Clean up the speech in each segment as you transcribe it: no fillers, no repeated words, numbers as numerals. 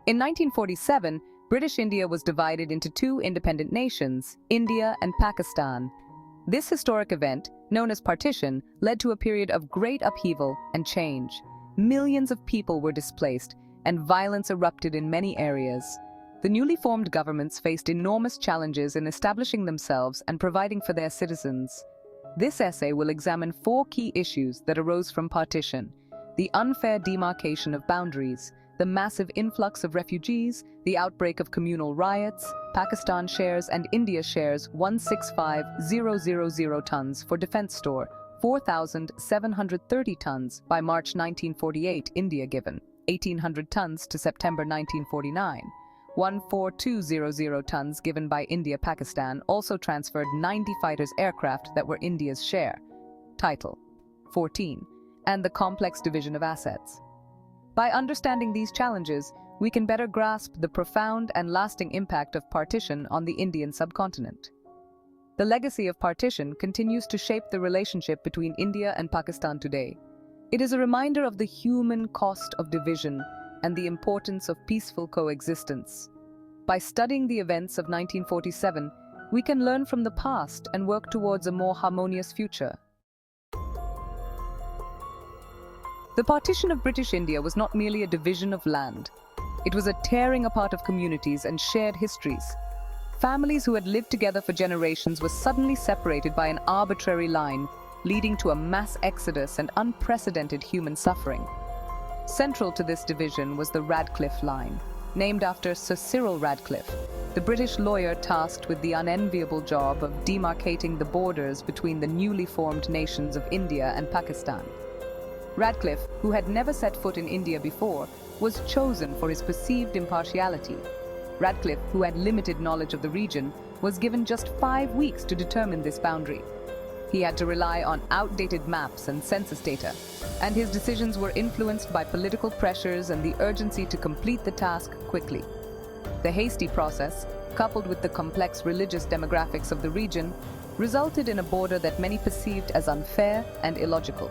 In 1947, British India was divided into two independent nations, India and Pakistan. This historic event, known as partition, led to a period of great upheaval and change. Millions of people were displaced, and violence erupted in many areas. The newly formed governments faced enormous challenges in establishing themselves and providing for their citizens. This essay will examine four key issues that arose from partition: the unfair demarcation of boundaries, the massive influx of refugees, the outbreak of communal riots, Pakistan shares and India shares 165,000 tons for defense store, 4,730 tons by March 1948, India given, 1,800 tons to September 1949. 14200 tons given by India. Pakistan also transferred 90 fighters aircraft that were India's share. Title 14. And the complex division of assets. By understanding these challenges, we can better grasp the profound and lasting impact of partition on the Indian subcontinent. The legacy of partition continues to shape the relationship between India and Pakistan today. It is a reminder of the human cost of division and the importance of peaceful coexistence. By studying the events of 1947, we can learn from the past and work towards a more harmonious future. The partition of British India was not merely a division of land. It was a tearing apart of communities and shared histories. Families who had lived together for generations were suddenly separated by an arbitrary line, leading to a mass exodus and unprecedented human suffering. Central to this division was the Radcliffe line, named after Sir Cyril Radcliffe, the British lawyer tasked with the unenviable job of demarcating the borders between the newly formed nations of India and Pakistan. Radcliffe, who had never set foot in India before, was chosen for his perceived impartiality. Radcliffe, who had limited knowledge of the region, was given just 5 weeks to determine this boundary. He had to rely on outdated maps and census data, and his decisions were influenced by political pressures and the urgency to complete the task quickly. The hasty process, coupled with the complex religious demographics of the region, resulted in a border that many perceived as unfair and illogical.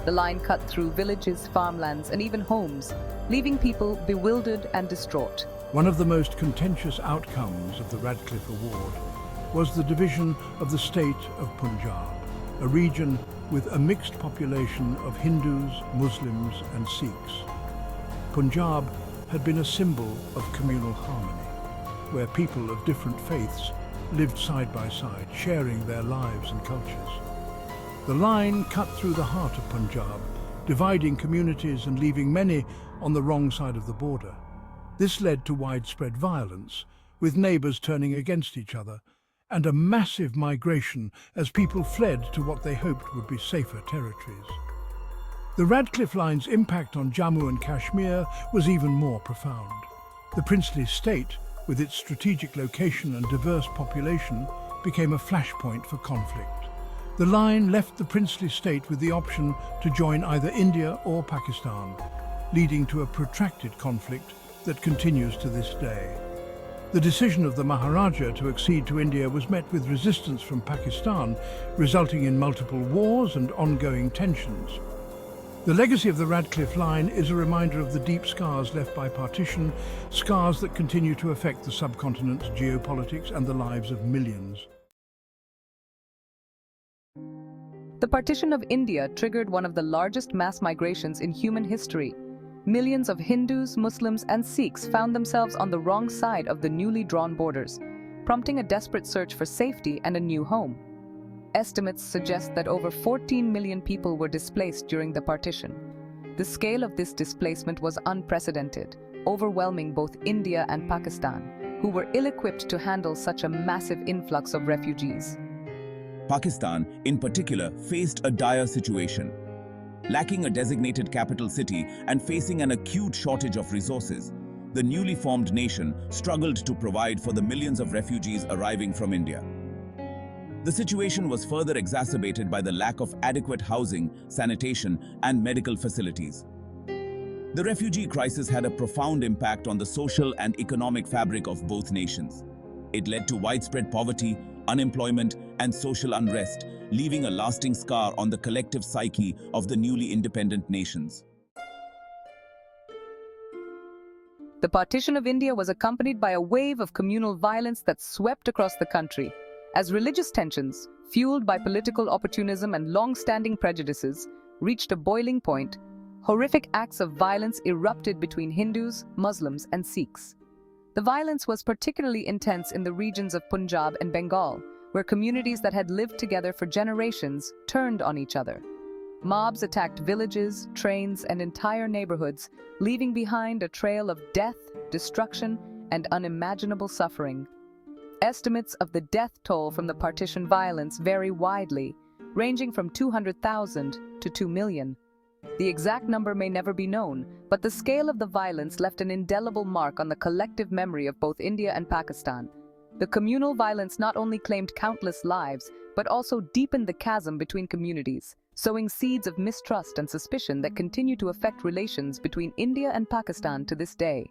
The line cut through villages, farmlands, and even homes, leaving people bewildered and distraught. One of the most contentious outcomes of the Radcliffe Award was the division of the state of Punjab, a region with a mixed population of Hindus, Muslims, and Sikhs. Punjab had been a symbol of communal harmony, where people of different faiths lived side by side, sharing their lives and cultures. The line cut through the heart of Punjab, dividing communities and leaving many on the wrong side of the border. This led to widespread violence, with neighbours turning against each other, and a massive migration as people fled to what they hoped would be safer territories. The Radcliffe Line's impact on Jammu and Kashmir was even more profound. The princely state, with its strategic location and diverse population, became a flashpoint for conflict. The line left the princely state with the option to join either India or Pakistan, leading to a protracted conflict that continues to this day. The decision of the Maharaja to accede to India was met with resistance from Pakistan, resulting in multiple wars and ongoing tensions. The legacy of the Radcliffe Line is a reminder of the deep scars left by partition, scars that continue to affect the subcontinent's geopolitics and the lives of millions. The partition of India triggered one of the largest mass migrations in human history. Millions of Hindus, Muslims, and Sikhs found themselves on the wrong side of the newly drawn borders, prompting a desperate search for safety and a new home. Estimates suggest that over 14 million people were displaced during the partition. The scale of this displacement was unprecedented, overwhelming both India and Pakistan, who were ill-equipped to handle such a massive influx of refugees. Pakistan, in particular, faced a dire situation. Lacking a designated capital city and facing an acute shortage of resources, the newly formed nation struggled to provide for the millions of refugees arriving from India. The situation was further exacerbated by the lack of adequate housing, sanitation, and medical facilities. The refugee crisis had a profound impact on the social and economic fabric of both nations. It led to widespread poverty, unemployment, and social unrest, leaving a lasting scar on the collective psyche of the newly independent nations. The partition of India was accompanied by a wave of communal violence that swept across the country. As religious tensions, fueled by political opportunism and long-standing prejudices, reached a boiling point, horrific acts of violence erupted between Hindus, Muslims, and Sikhs. The violence was particularly intense in the regions of Punjab and Bengal, where communities that had lived together for generations turned on each other. Mobs attacked villages, trains, and entire neighborhoods, leaving behind a trail of death, destruction, and unimaginable suffering. Estimates of the death toll from the partition violence vary widely, ranging from 200,000 to 2 million. The exact number may never be known, but the scale of the violence left an indelible mark on the collective memory of both India and Pakistan. The communal violence not only claimed countless lives, but also deepened the chasm between communities, sowing seeds of mistrust and suspicion that continue to affect relations between India and Pakistan to this day.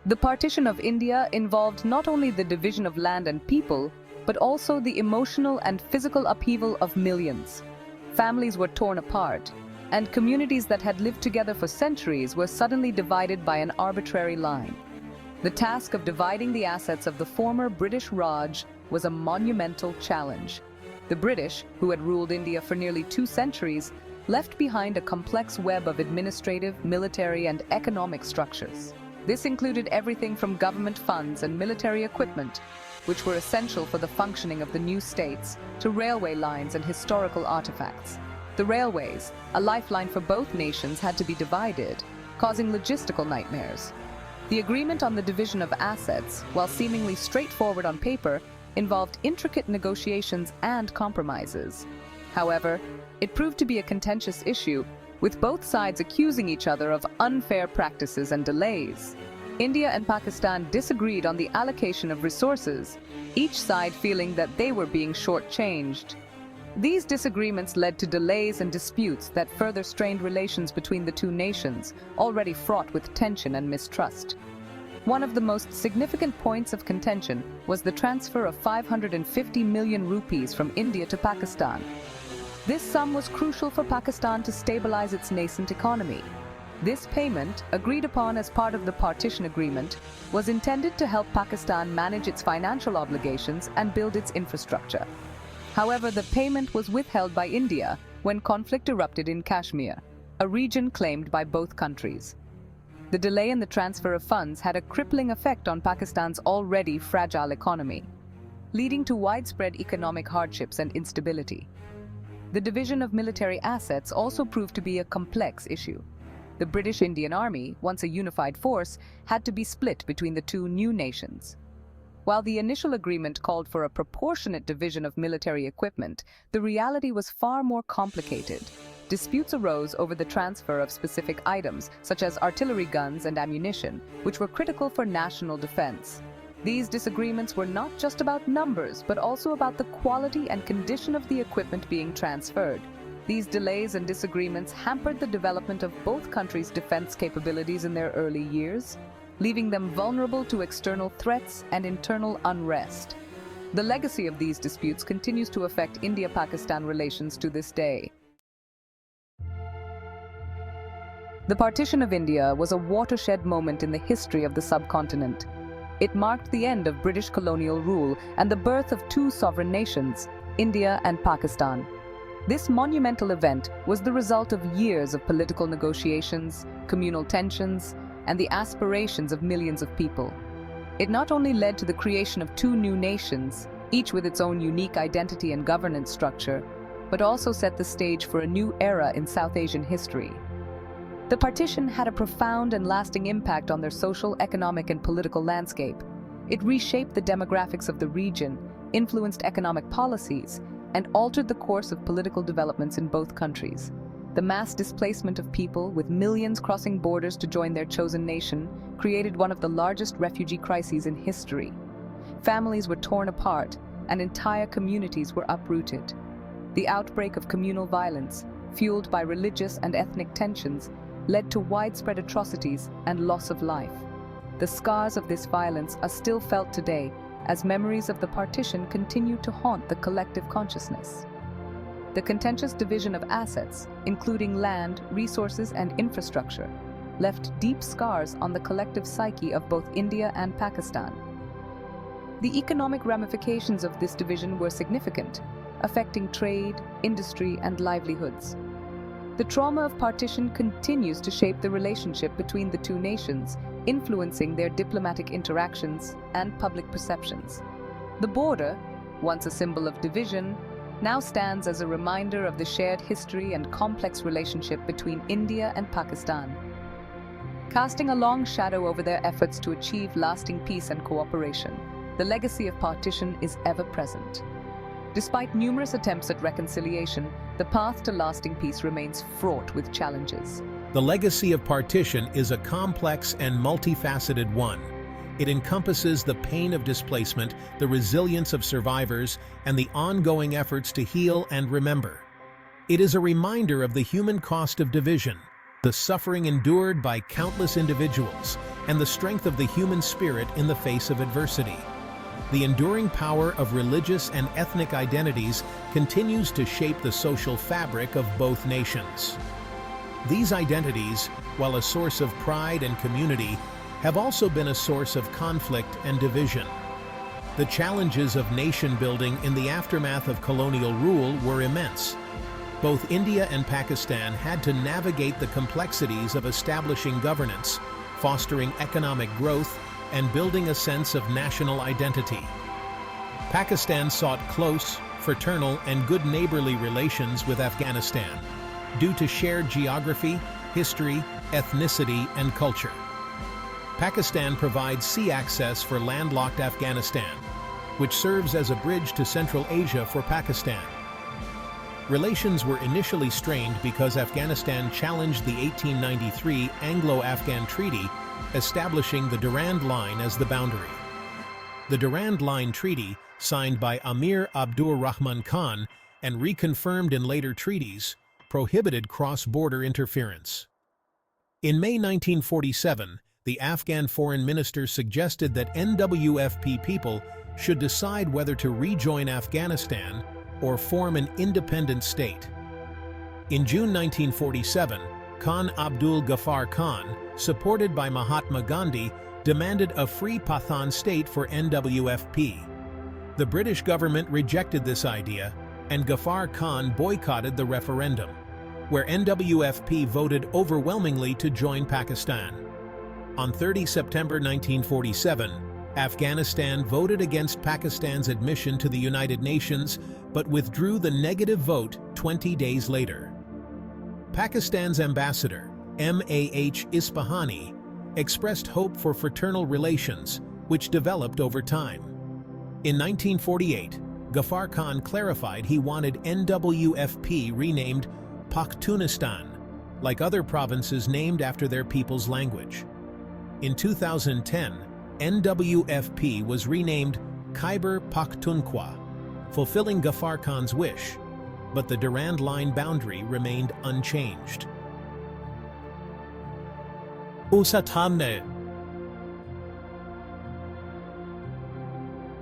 The partition of India involved not only the division of land and people, but also the emotional and physical upheaval of millions. Families were torn apart, and communities that had lived together for centuries were suddenly divided by an arbitrary line. The task of dividing the assets of the former British Raj was a monumental challenge. The British, who had ruled India for nearly 2 centuries, left behind a complex web of administrative, military, and economic structures. This included everything from government funds and military equipment, which were essential for the functioning of the new states, to railway lines and historical artifacts. The railways, a lifeline for both nations, had to be divided, causing logistical nightmares. The agreement on the division of assets, while seemingly straightforward on paper, involved intricate negotiations and compromises. However, it proved to be a contentious issue, with both sides accusing each other of unfair practices and delays. India and Pakistan disagreed on the allocation of resources, each side feeling that they were being shortchanged. These disagreements led to delays and disputes that further strained relations between the two nations, already fraught with tension and mistrust. One of the most significant points of contention was the transfer of 550 million rupees from India to Pakistan. This sum was crucial for Pakistan to stabilize its nascent economy. This payment, agreed upon as part of the partition agreement, was intended to help Pakistan manage its financial obligations and build its infrastructure. However, the payment was withheld by India when conflict erupted in Kashmir, a region claimed by both countries. The delay in the transfer of funds had a crippling effect on Pakistan's already fragile economy, leading to widespread economic hardships and instability. The division of military assets also proved to be a complex issue. The British Indian Army, once a unified force, had to be split between the two new nations. While the initial agreement called for a proportionate division of military equipment, the reality was far more complicated. Disputes arose over the transfer of specific items, such as artillery guns and ammunition, which were critical for national defense. These disagreements were not just about numbers, but also about the quality and condition of the equipment being transferred. These delays and disagreements hampered the development of both countries' defense capabilities in their early years, leaving them vulnerable to external threats and internal unrest. The legacy of these disputes continues to affect India-Pakistan relations to this day. The partition of India was a watershed moment in the history of the subcontinent. It marked the end of British colonial rule and the birth of two sovereign nations, India and Pakistan. This monumental event was the result of years of political negotiations, communal tensions, and the aspirations of millions of people. It not only led to the creation of two new nations, each with its own unique identity and governance structure, but also set the stage for a new era in South Asian history. The partition had a profound and lasting impact on their social, economic, and political landscape. It reshaped the demographics of the region, influenced economic policies, and altered the course of political developments in both countries. The mass displacement of people, with millions crossing borders to join their chosen nation, created one of the largest refugee crises in history. Families were torn apart, and entire communities were uprooted. The outbreak of communal violence, fueled by religious and ethnic tensions, led to widespread atrocities and loss of life. The scars of this violence are still felt today, as memories of the partition continue to haunt the collective consciousness. The contentious division of assets, including land, resources, and infrastructure, left deep scars on the collective psyche of both India and Pakistan. The economic ramifications of this division were significant, affecting trade, industry, and livelihoods. The trauma of partition continues to shape the relationship between the two nations, influencing their diplomatic interactions and public perceptions. The border, once a symbol of division, now stands as a reminder of the shared history and complex relationship between India and Pakistan, casting a long shadow over their efforts to achieve lasting peace and cooperation. The legacy of partition is ever present. Despite numerous attempts at reconciliation, the path to lasting peace remains fraught with challenges. The legacy of partition is a complex and multifaceted one. It encompasses the pain of displacement, the resilience of survivors, and the ongoing efforts to heal and remember. It is a reminder of the human cost of division, the suffering endured by countless individuals, and the strength of the human spirit in the face of adversity. The enduring power of religious and ethnic identities continues to shape the social fabric of both nations. These identities, while a source of pride and community, have also been a source of conflict and division. The challenges of nation-building in the aftermath of colonial rule were immense. Both India and Pakistan had to navigate the complexities of establishing governance, fostering economic growth, and building a sense of national identity. Pakistan sought close, fraternal, and good neighborly relations with Afghanistan, due to shared geography, history, ethnicity, and culture. Pakistan provides sea access for landlocked Afghanistan, which serves as a bridge to Central Asia for Pakistan. Relations were initially strained because Afghanistan challenged the 1893 Anglo-Afghan Treaty, establishing the Durand Line as the boundary. The Durand Line Treaty, signed by Amir Abdul Rahman Khan and reconfirmed in later treaties, prohibited cross-border interference. In May 1947, the Afghan foreign minister suggested that NWFP people should decide whether to rejoin Afghanistan or form an independent state. In June 1947, Khan Abdul Ghaffar Khan, supported by Mahatma Gandhi, demanded a free Pathan state for NWFP. The British government rejected this idea, and Ghaffar Khan boycotted the referendum, where NWFP voted overwhelmingly to join Pakistan. On 30 September 1947, Afghanistan voted against Pakistan's admission to the United Nations, but withdrew the negative vote 20 days later. Pakistan's ambassador, M.A.H. Isfahani, expressed hope for fraternal relations, which developed over time. In 1948, Ghaffar Khan clarified he wanted NWFP renamed Pakhtunistan, like other provinces named after their people's language. In 2010, NWFP was renamed Khyber Pakhtunkhwa, fulfilling Ghaffar Khan's wish, but the Durand Line boundary remained unchanged.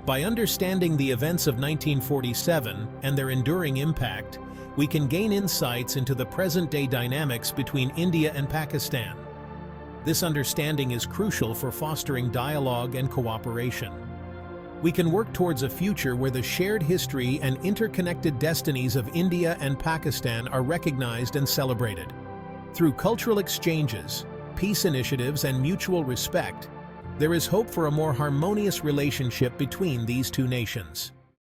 By understanding the events of 1947 and their enduring impact, we can gain insights into the present-day dynamics between India and Pakistan. This understanding is crucial for fostering dialogue and cooperation. We can work towards a future where the shared history and interconnected destinies of India and Pakistan are recognized and celebrated. Through cultural exchanges, peace initiatives, and mutual respect, there is hope for a more harmonious relationship between these two nations.